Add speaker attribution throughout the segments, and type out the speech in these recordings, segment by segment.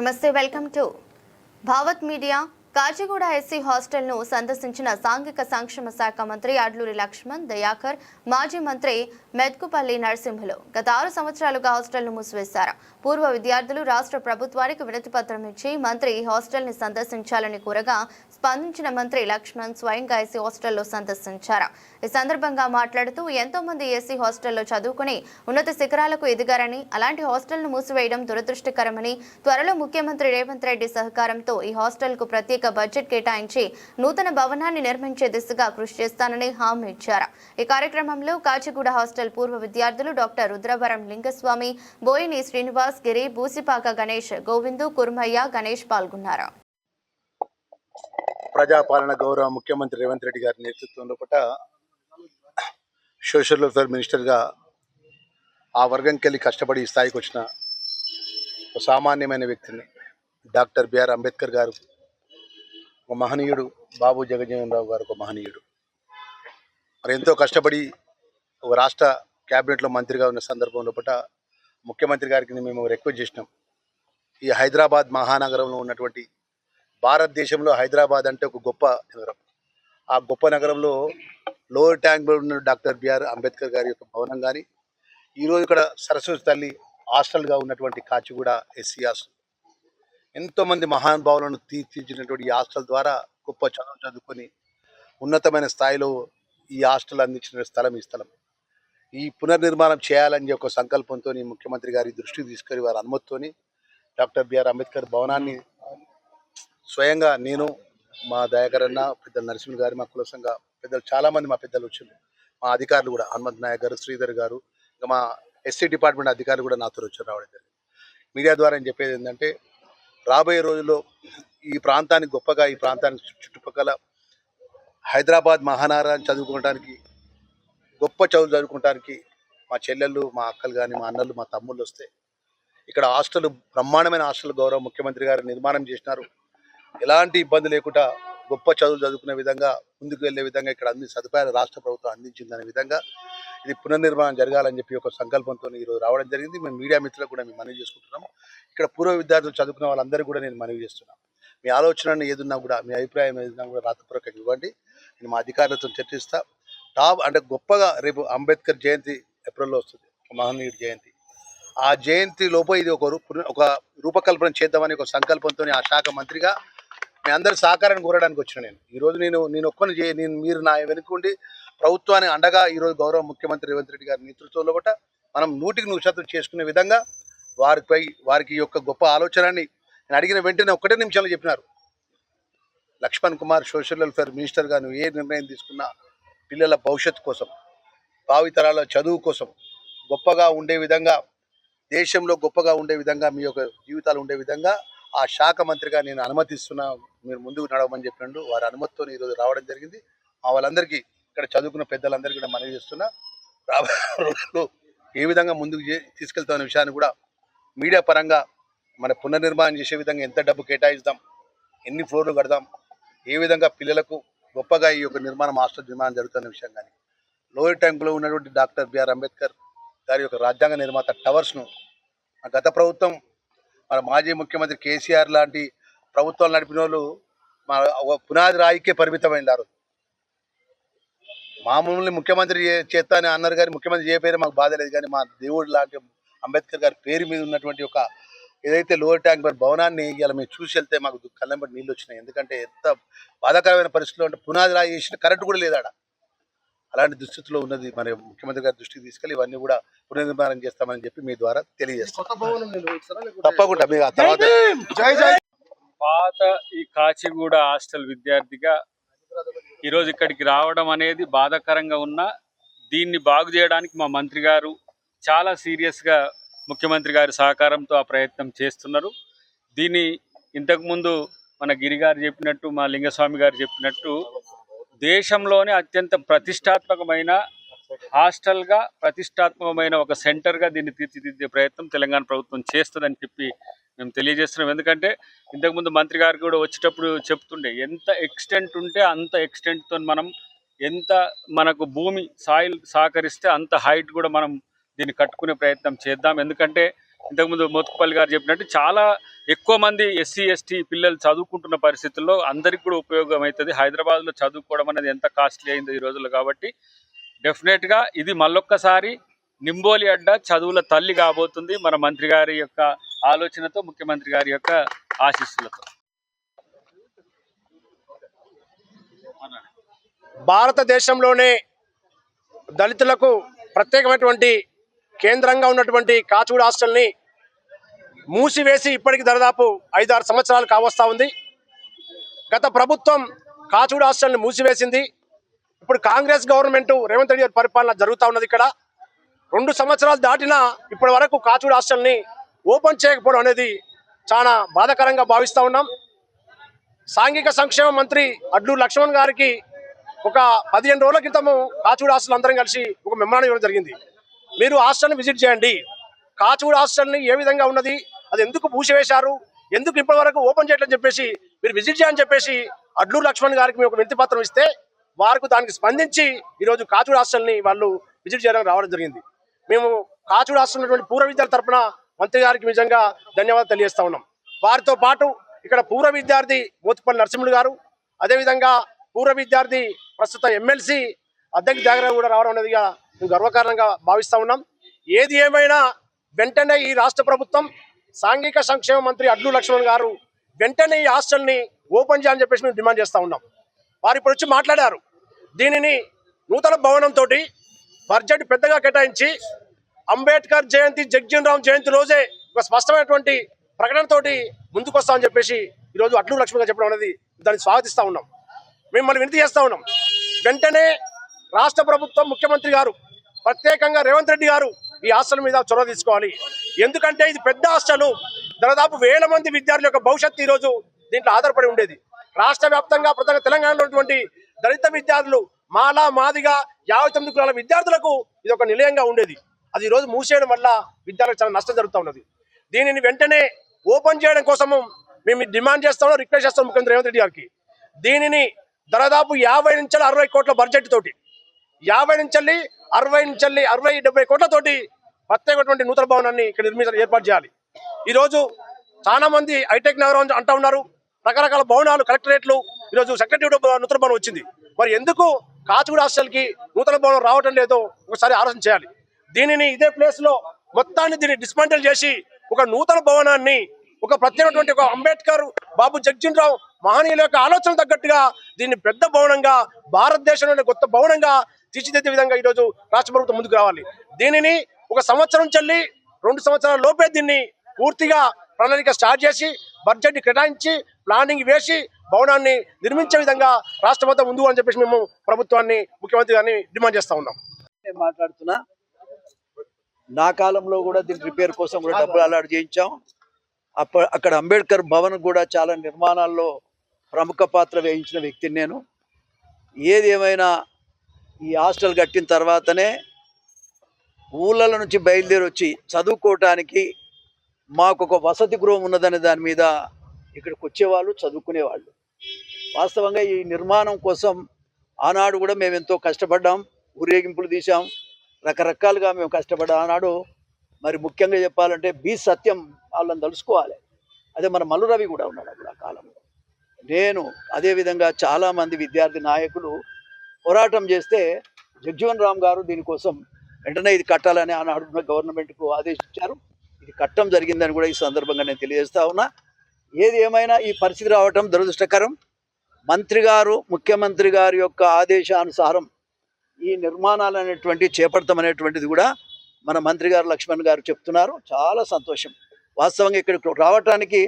Speaker 1: నమస్తే, welcome to భావత్ media. Kachiguda SC హాస్టల్ను సందర్శించిన సాంఘిక సంక్షేమ శాఖ మంత్రి అడ్లూరి లక్ష్మణ్ దయాకర్, మాజీ మంత్రి మెద్కుపల్లి నరసింహులు గత 6 సంవత్సరాలుగా హాస్టల్ను మూసివేశారు. పూర్వ విద్యార్థులు రాష్ట్ర ప్రభుత్వానికి వినతిపత్రం ఇచ్చి మంత్రి హాస్టల్ని సందర్శించాలని కోరగా స్పందించిన మంత్రి లక్ష్మణ్ స్వయంగా ఎస్సీ హాస్టల్లో సందర్శించారు. ఈ సందర్భంగా మాట్లాడుతూ ఎంతో మంది ఎస్సీ హాస్టల్లో చదువుకుని ఉన్నత శిఖరాలకు ఎదిగారని, అలాంటి హాస్టల్ను మూసివేయడం దురదృష్టకరమని, త్వరలో ముఖ్యమంత్రి రేవంత్ రెడ్డి సహకారంతో ఈ హాస్టల్కు ప్రత్యేక బడ్జెట్ కేటాయించి నూతన భవనాన్ని నిర్మించే దిశగా కృషి చేస్తానని హామీ ఇచ్చారు. ఈ కార్యక్రమంలో కాచిగూడ హాస్టల్ పూర్వ విద్యార్థులు డాక్టర్ రుద్రవరం లింగస్వామి, బోయిని శ్రీనివాస్ గిరి, బూసిపాక గణేష్, గోవిందు, కుర్మయ్య, గణేష్ పాల్గొన్నారు.
Speaker 2: ప్రజాపాలన గౌరవ ముఖ్యమంత్రి రేవంత్ రెడ్డి గారి నేతృత్వంలో పట సోషల్ వెల్ఫేర్ మినిస్టర్గా ఆ వర్గంకెళ్ళి కష్టపడి ఈ స్థాయికి వచ్చిన ఒక సామాన్యమైన వ్యక్తిని డాక్టర్ బిఆర్ అంబేద్కర్ గారు ఒక మహనీయుడు, బాబు జగజ్జీవన్ రావు గారు ఒక మహనీయుడు. మరి ఎంతో కష్టపడి ఒక రాష్ట్ర క్యాబినెట్లో మంత్రిగా ఉన్న సందర్భంలో పట ముఖ్యమంత్రి గారికి మేము రిక్వెస్ట్ చేసినాం. ఈ హైదరాబాద్ మహానగరంలో ఉన్నటువంటి భారతదేశంలో హైదరాబాద్ అంటే ఒక గొప్ప నగరం. ఆ గొప్ప నగరంలో లోవర్ ట్యాంక్లో ఉన్న డాక్టర్ బిఆర్ అంబేద్కర్ గారి యొక్క భవనం కానీ, ఈరోజు ఇక్కడ సరస్వతి తల్లి హాస్టల్గా ఉన్నటువంటి కాచిగూడ ఎస్సీ హాస్టల్, ఎంతోమంది మహానుభావులను తీర్చిదిద్దినటువంటి ఈ హాస్టల్ ద్వారా గొప్ప చదువుకొని ఉన్నతమైన స్థాయిలో ఈ హాస్టల్ అందించిన స్థలం ఈ స్థలం. ఈ పునర్నిర్మాణం చేయాలని ఒక సంకల్పంతో ముఖ్యమంత్రి గారి దృష్టికి తీసుకొని వారి అనుమతితో డాక్టర్ బిఆర్ అంబేద్కర్ భవనాన్ని స్వయంగా నేను, మా దయాకర్ అన్న, పెద్దలు నరసింహ గారు, మా కుల సంఘ పెద్దలు చాలామంది మా పెద్దలు వచ్చారు. మా అధికారులు కూడా హనుమంత్ నాయక్ గారు, శ్రీధర్ గారు, ఇంకా మా ఎస్సీ డిపార్ట్మెంట్ అధికారులు కూడా నాతో వచ్చారు రావడం జరిగింది. మీడియా ద్వారా నేను చెప్పేది ఏంటంటే, రాబోయే రోజుల్లో ఈ ప్రాంతానికి గొప్పగా, ఈ ప్రాంతానికి చుట్టుపక్కల హైదరాబాద్ మహానగరాన్ని చదువుకోవడానికి, గొప్ప చదువుకోవడానికి మా చెల్లెళ్ళు, మా అక్కలు కానీ, మా అన్నలు, మా తమ్ముళ్ళు వస్తే ఇక్కడ హాస్టల్, బ్రహ్మాండమైన హాస్టల్ గౌరవ ముఖ్యమంత్రి గారు నిర్మాణం చేసినారు. ఎలాంటి ఇబ్బంది లేకుండా గొప్ప చదువులు చదువుకునే విధంగా, ముందుకు వెళ్ళే విధంగా ఇక్కడ అన్ని సదుపాయాలు రాష్ట్ర ప్రభుత్వం అందించిందనే విధంగా ఇది పునర్నిర్మాణం జరగాలని చెప్పి ఒక సంకల్పంతో ఈరోజు రావడం జరిగింది. మేము మీడియా మిత్రులకు కూడా మేము మనవి చేసుకుంటున్నాము. ఇక్కడ పూర్వ విద్యార్థులు చదువుకున్న వాళ్ళందరూ కూడా నేను మనవి చేస్తున్నాను. మీ ఆలోచన ఏదున్నా కూడా, మీ అభిప్రాయం ఏదన్నా కూడా రాతపూర్వకంగా ఇవ్వండి. నేను మా అధికారులతో చర్చిస్తా. అంటే గొప్పగా రేపు అంబేద్కర్ జయంతి ఏప్రిల్లో వస్తుంది, మహనీయుడి జయంతి. ఆ జయంతి లోపల ఇది ఒక రూపకల్పన చేద్దామని ఒక సంకల్పంతో ఆ శాఖ మంత్రిగా మీ అందరి సహకారాన్ని కోరడానికి వచ్చిన ఈరోజు నేను ఒక్కని మీరు నా వెనుకుండి ప్రభుత్వాన్ని అండగా ఈరోజు గౌరవ ముఖ్యమంత్రి రేవంత్ రెడ్డి గారి నేతృత్వంలో కూడా మనం 100% చేసుకునే విధంగా వారికి యొక్క గొప్ప ఆలోచనని నేను అడిగిన వెంటనే ఒక్కటే నిమిషంలో చెప్పినారు. లక్ష్మణ్ కుమార్, సోషల్ వెల్ఫేర్ మినిస్టర్గా నువ్వు ఏ నిర్ణయం తీసుకున్నా పిల్లల భవిష్యత్తు కోసం, భావితరాల చదువు కోసం గొప్పగా ఉండే విధంగా, దేశంలో గొప్పగా ఉండే విధంగా, మీ యొక్క జీవితాలు ఉండే విధంగా ఆ శాఖ మంత్రిగా నేను అనుమతిస్తున్నా, మీరు ముందుకు నడవమని చెప్పినట్టు వారి అనుమతితో ఈరోజు రావడం జరిగింది. మా వాళ్ళందరికీ, ఇక్కడ చదువుకున్న పెద్దలందరికీ కూడా మనవి చేస్తున్నా, రోజుల్లో ఏ విధంగా ముందుకు తీసుకెళ్తామనే విషయాన్ని కూడా మీడియా పరంగా మన పునర్నిర్మాణం చేసే విధంగా ఎంత డబ్బు కేటాయిస్తాం, ఎన్ని ఫ్లోర్లు కడదాం, ఏ విధంగా పిల్లలకు గొప్పగా ఈ యొక్క హాస్టల్ నిర్మాణం జరుగుతున్న విషయం కానీ, లోయర్ ట్యాంక్లో ఉన్నటువంటి డాక్టర్ బిఆర్ అంబేద్కర్ గారి యొక్క రాజ్యాంగ నిర్మాత టవర్స్ను గత ప్రభుత్వం, మన మాజీ ముఖ్యమంత్రి కేసీఆర్ లాంటి ప్రభుత్వాలు నడిపిన వాళ్ళు మా పునాది రాయికే పరిమితమైనారు. మామూలు ముఖ్యమంత్రి చేస్తా అని అన్నారు కానీ ముఖ్యమంత్రి చేయకపోయినా మాకు బాధ లేదు. కానీ మా దేవుడు లాంటి అంబేద్కర్ గారి పేరు మీద ఉన్నటువంటి ఒక ఏదైతే లోవర్ ట్యాంక్ భవనాన్ని ఇలా మేము చూసి వెళ్తే మాకు కళ్ళంబడి నీళ్ళు వచ్చినాయి. ఎందుకంటే ఎంత బాధాకరమైన పరిస్థితుల్లో అంటే పునాది రాయి వేసిన కరెంటు కూడా లేదాడ. అలాంటి దుస్థితిలో ఉన్నది. మరి ముఖ్యమంత్రి గారి దృష్టికి తీసుకెళ్ళి ఇవన్నీ కూడా పునర్నిర్మాణం చేస్తామని చెప్పి మీ ద్వారా తెలియజేస్తాం. తప్పకుండా మీ తర్వాత
Speaker 3: పాత ఈ కాచిగూడ హాస్టల్ విద్యార్థిగా ఈరోజు ఇక్కడికి రావడం అనేది బాధాకరంగా ఉన్నా, దీన్ని బాగు చేయడానికి మా మంత్రి గారు చాలా సీరియస్గా ముఖ్యమంత్రి గారి సహకారంతో ఆ ప్రయత్నం చేస్తున్నారు. దీన్ని ఇంతకుముందు మన గిరి గారు చెప్పినట్టు, మా లింగస్వామి గారు చెప్పినట్టు దేశంలోనే అత్యంత ప్రతిష్టాత్మకమైన హాస్టల్గా, ప్రతిష్టాత్మకమైన ఒక సెంటర్గా దీన్ని తీర్చిదిద్దే ప్రయత్నం తెలంగాణ ప్రభుత్వం చేస్తుందని చెప్పి మేము తెలియజేస్తున్నాం. ఎందుకంటే ఇంతకుముందు మంత్రి గారు కూడా వచ్చేటప్పుడు చెప్తుండే, ఎంత ఎక్స్టెంట్ ఉంటే అంత ఎక్స్టెంట్తో మనం, ఎంత మనకు భూమి సాయిల్ సహకరిస్తే అంత హైట్ కూడా మనం దీన్ని కట్టుకునే ప్రయత్నం చేద్దాం. ఎందుకంటే ఇంతకుముందు మోత్కుపల్లి గారు చెప్పినట్టు చాలా ఎక్కువ మంది ఎస్సీ ఎస్టీ పిల్లలు చదువుకుంటున్న పరిస్థితుల్లో అందరికి కూడా ఉపయోగం అవుతుంది. హైదరాబాద్లో చదువుకోవడం అనేది ఎంత కాస్ట్లీ అయిందో ఈ రోజుల్లో. కాబట్టి డెఫినెట్గా ఇది మళ్ళొక్కసారి నింబోలి అడ్డ చదువుల తల్లి కాబోతుంది మన మంత్రి గారి యొక్క ఆలోచనతో, ముఖ్యమంత్రి గారి యొక్క ఆశీస్సులతో.
Speaker 4: భారతదేశంలోనే దళితులకు ప్రత్యేకమైనటువంటి కేంద్రంగా ఉన్నటువంటి కాచిగూడ హాస్టల్ని మూసివేసి ఇప్పటికి దాదాపు 5-6 సంవత్సరాలు కావస్తా ఉంది. గత ప్రభుత్వం కాచిగూడ హాస్టల్ని మూసివేసింది. ఇప్పుడు కాంగ్రెస్ గవర్నమెంట్ రేవంత్ రెడ్డి గారి పరిపాలన జరుగుతూ ఉన్నది. ఇక్కడ 2 సంవత్సరాలు దాటినా ఇప్పటి వరకు కాచిగూడ హాస్టల్ని ఓపెన్ చేయకపోవడం అనేది చాలా బాధాకరంగా భావిస్తూ ఉన్నాం. సాంఘిక సంక్షేమ మంత్రి అడ్లూరి లక్ష్మణ్ గారికి ఒక 15 రోజుల క్రితము కాచిగూడ హాస్టల్ అందరం కలిసి ఒక మెమరాండం ఇవ్వడం జరిగింది. మీరు హాస్టల్ని విజిట్ చేయండి, కాచిగూడ హాస్టల్ని ఏ విధంగా ఉన్నది, అది ఎందుకు మూసివేశారు, ఎందుకు ఇప్పటి వరకు ఓపెన్ చేయట్లని చెప్పేసి మీరు విజిట్ చేయని చెప్పేసి అడ్లూరి లక్ష్మణ్ గారికి మేము ఒక వినతి పత్రం ఇస్తే వారికి దానికి స్పందించి ఈరోజు కాచిగూడ హాస్టల్ని వాళ్ళు విజిట్ చేయడానికి రావడం జరిగింది. మేము కాచిగూడ హాస్టల్ ఉన్నటువంటి పూర్వ విద్యార్థి తరఫున మంత్రి గారికి నిజంగా ధన్యవాదాలు తెలియజేస్తా ఉన్నాం. వారితో పాటు ఇక్కడ పూర్వ విద్యార్థి మోత్కుపల్లి నరసింహులు గారు, అదేవిధంగా పూర్వ విద్యార్థి ప్రస్తుత ఎమ్మెల్సీ అద్దెకి దగ్గర కూడా రావడం అనేదిగా మేము గర్వకారణంగా భావిస్తూ ఉన్నాం. ఏది ఏమైనా వెంటనే ఈ రాష్ట్ర ప్రభుత్వం సాంఘిక సంక్షేమ మంత్రి అడ్లూరి లక్ష్మణ్ గారు వెంటనే ఈ హాస్టల్ని ఓపెన్ చేయాలని చెప్పేసి మేము డిమాండ్ చేస్తూ ఉన్నాం. వారు ఇప్పుడు వచ్చి మాట్లాడారు. దీనిని నూతన భవనంతో బడ్జెట్ పెద్దగా కేటాయించి అంబేద్కర్ జయంతి, జగ్జీవన్ రామ్ జయంతి రోజే ఒక స్పష్టమైనటువంటి ప్రకటనతోటి ముందుకు వస్తామని చెప్పేసి ఈరోజు అడ్లూరి లక్ష్మణ్ గారు చెప్పడం అనేది దాన్ని స్వాగతిస్తూ ఉన్నాం. మేము మళ్ళీ వినతి చేస్తూ ఉన్నాం. వెంటనే రాష్ట్ర ప్రభుత్వం, ముఖ్యమంత్రి గారు, ప్రత్యేకంగా రేవంత్ రెడ్డి గారు ఈ హాస్టల్ మీద చొరవ తీసుకోవాలి. ఎందుకంటే ఇది పెద్ద హాస్టల్, దాదాపు 1000 మంది విద్యార్థుల యొక్క భవిష్యత్తు ఈరోజు దీంట్లో ఆధారపడి ఉండేది. రాష్ట్ర వ్యాప్తంగా ప్రధానంగా తెలంగాణలో ఉన్నటువంటి దళిత విద్యార్థులు, మాల, మాదిగా 59 కులాల విద్యార్థులకు ఇది ఒక నిలయంగా ఉండేది. అది ఈరోజు మూసేయడం వల్ల విద్యార్థులకు చాలా నష్టం జరుగుతూ ఉన్నది. దీనిని వెంటనే ఓపెన్ చేయడం కోసము మేము డిమాండ్ చేస్తాము, రిక్వెస్ట్ చేస్తాం ముఖ్యమంత్రి రేవంత్ రెడ్డి గారికి. దీనిని దాదాపు 50 నుంచి 60 కోట్ల బడ్జెట్ తోటి, 50 నుంచి 60-70 కోట్లతోటి ప్రత్యేకటువంటి నూతన భవనాన్ని ఇక్కడ ఏర్పాటు చేయాలి. ఈరోజు చాలా మంది హైటెక్ నగరం అంటూ ఉన్నారు, రకరకాల భవనాలు, కలెక్టరేట్లు, ఈరోజు సెక్రటరీ నూతన భవనం వచ్చింది. మరి ఎందుకు కాచిగూడ హాస్టల్కి నూతన భవనం రావటం లేదో ఒకసారి ఆలోచన చేయాలి. దీనిని ఇదే ప్లేస్లో మొత్తాన్ని దీన్ని డిస్మాంటిల్ చేసి ఒక నూతన భవనాన్ని, ఒక ప్రత్యేకమైనటువంటి ఒక అంబేద్కర్, బాబు జగ్జీవన్ రామ్ మహనీయుల యొక్క ఆలోచన తగ్గట్టుగా దీన్ని పెద్ద భవనంగా, భారతదేశంలోని కొత్త భవనంగా తీర్చిదిద్దే విధంగా ఈరోజు రాష్ట్ర ప్రభుత్వం ముందుకు రావాలి. దీనిని 1 సంవత్సరం చెల్లి 2 సంవత్సరాల లోపే దీన్ని పూర్తిగా ప్రణాళిక స్టార్ట్ చేసి బడ్జెట్ కేటాయించి ప్లానింగ్ వేసి భవనాన్ని నిర్మించే విధంగా రాష్ట్ర ప్రభుత్వం ముందు అని చెప్పేసి మేము ప్రభుత్వాన్ని, ముఖ్యమంత్రి గారిని డిమాండ్ చేస్తూ ఉన్నాం.
Speaker 5: నేను మాట్లాడుతున్నా, నా కాలంలో కూడా దీని రిపేర్ కోసం కూడా డబ్బులు అలాట్ చేయించాం. అక్కడ అంబేద్కర్ భవన్ కూడా చాలా నిర్మాణాల్లో ప్రముఖ పాత్ర వహించిన వ్యక్తిని నేను. ఏది ఏమైనా ఈ హాస్టల్ కట్టిన తర్వాతనే ఊళ్ళ నుంచి బయలుదేరి వచ్చి చదువుకోవటానికి మాకు ఒక వసతి గృహం ఉన్నదనే దాని మీద ఇక్కడికి వచ్చేవాళ్ళు, చదువుకునేవాళ్ళు. వాస్తవంగా ఈ నిర్మాణం కోసం ఆనాడు కూడా మేము ఎంతో కష్టపడ్డాం, ఊరేగింపులు తీసాం, రకరకాలుగా మేము కష్టపడ్డాం. ఆనాడు మరి ముఖ్యంగా చెప్పాలంటే బి సత్యం వాళ్ళని తలుసుకోవాలి. అదే మన మల్లు రవి కూడా ఉన్నాడు అప్పుడు ఆ కాలంలో. నేను అదేవిధంగా చాలామంది విద్యార్థి నాయకులు పోరాటం చేస్తే జగ్జీవన్ రామ్ గారు దీనికోసం వెంటనే ఇది కట్టాలని ఆనాడున్న గవర్నమెంట్కు ఆదేశించారు. ఇది కట్టడం జరిగిందని కూడా ఈ సందర్భంగా నేను తెలియజేస్తా ఉన్నా. ఏది ఏమైనా ఈ పరిస్థితి రావటం దురదృష్టకరం. మంత్రి గారు, ముఖ్యమంత్రి గారి యొక్క ఆదేశానుసారం ఈ నిర్మాణాలు అనేటువంటి చేపడతామనేటువంటిది కూడా మన మంత్రి గారు లక్ష్మణ్ గారు చెప్తున్నారు. చాలా సంతోషం. వాస్తవంగా ఇక్కడికి రావటానికి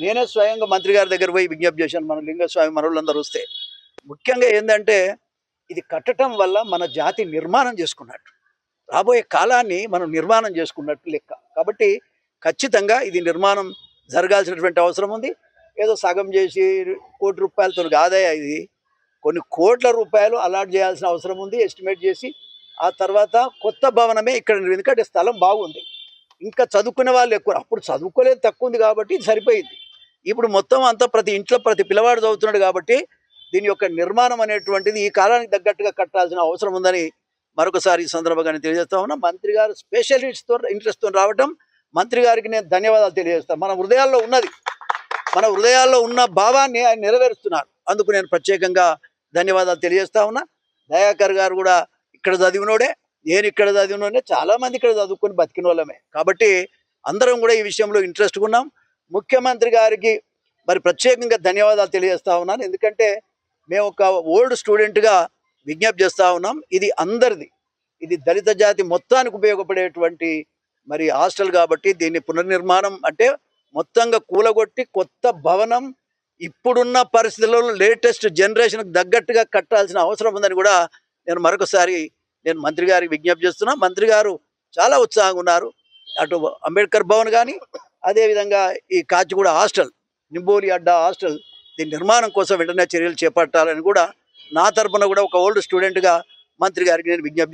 Speaker 5: నేనే స్వయంగా మంత్రి గారి దగ్గర పోయి విజ్ఞప్తి చేశాను. మన లింగస్వామి మనోళ్ళందరూ వస్తే ముఖ్యంగా ఏంటంటే ఇది కట్టడం వల్ల మన జాతి నిర్మాణం చేసుకున్నట్టు, రాబోయే కాలాన్ని మనం నిర్మాణం చేసుకున్నట్టు లెక్క. కాబట్టి ఖచ్చితంగా ఇది నిర్మాణం జరగాల్సినటువంటి అవసరం ఉంది. ఏదో సగం చేసి ₹1 కోటి కాదయా, ఇది కొన్ని కోట్ల రూపాయలు అలాట్ చేయాల్సిన అవసరం ఉంది. ఎస్టిమేట్ చేసి ఆ తర్వాత కొత్త భవనమే ఇక్కడ, ఎందుకంటే స్థలం బాగుంది, ఇంకా చదువుకునే వాళ్ళు ఎక్కువ. అప్పుడు చదువుకోలేదు, తక్కువ ఉంది కాబట్టి ఇది సరిపోయింది. ఇప్పుడు మొత్తం అంతా ప్రతి ఇంట్లో ప్రతి పిల్లవాడు చదువుతున్నాడు కాబట్టి దీని యొక్క నిర్మాణం అనేటువంటిది ఈ కాలానికి తగ్గట్టుగా కట్టాల్సిన అవసరం ఉందని మరొకసారి ఈ సందర్భంగా తెలియజేస్తా ఉన్నా. మంత్రి గారు స్పెషల్ ఇంట్రెస్ట్తో రావటం మంత్రి గారికి నేను ధన్యవాదాలు తెలియజేస్తాను. మన హృదయాల్లో ఉన్న భావాన్ని ఆయన నెరవేరుస్తున్నారు. అందుకు నేను ప్రత్యేకంగా ధన్యవాదాలు తెలియజేస్తా ఉన్నా. దయాకర్ గారు కూడా ఇక్కడ చదివినోడే, నేను ఇక్కడ చదివినోడే, చాలామంది ఇక్కడ చదువుకొని బతికిన వాళ్ళమే. కాబట్టి అందరం కూడా ఈ విషయంలో ఇంట్రెస్ట్గా ఉన్నాం. ముఖ్యమంత్రి గారికి మరి ప్రత్యేకంగా ధన్యవాదాలు తెలియజేస్తా ఉన్నాను. ఎందుకంటే మేము ఒక ఓల్డ్ స్టూడెంట్గా విజ్ఞప్తి చేస్తూ ఉన్నాం. ఇది అందరిది, ఇది దళిత జాతి మొత్తానికి ఉపయోగపడేటువంటి మరి హాస్టల్ కాబట్టి దీన్ని పునర్నిర్మాణం అంటే మొత్తంగా కూలగొట్టి కొత్త భవనం ఇప్పుడున్న పరిస్థితుల్లో లేటెస్ట్ జనరేషన్కి తగ్గట్టుగా కట్టాల్సిన అవసరం ఉందని కూడా నేను మరొకసారి మంత్రి గారికి విజ్ఞప్తి చేస్తున్నా. మంత్రి గారు చాలా ఉత్సాహంగా ఉన్నారు. అటు అంబేద్కర్ భవన్ కానీ అదేవిధంగా ఈ కాచిగూడ హాస్టల్, నింబోలి అడ్డా హాస్టల్ దీని నిర్మాణం కోసం వెంటనే చర్యలు చేపట్టాలని కూడా నా తరపున కూడా ఒక ఓల్డ్ స్టూడెంట్గా మంత్రి గారికి నేను విజ్ఞప్తి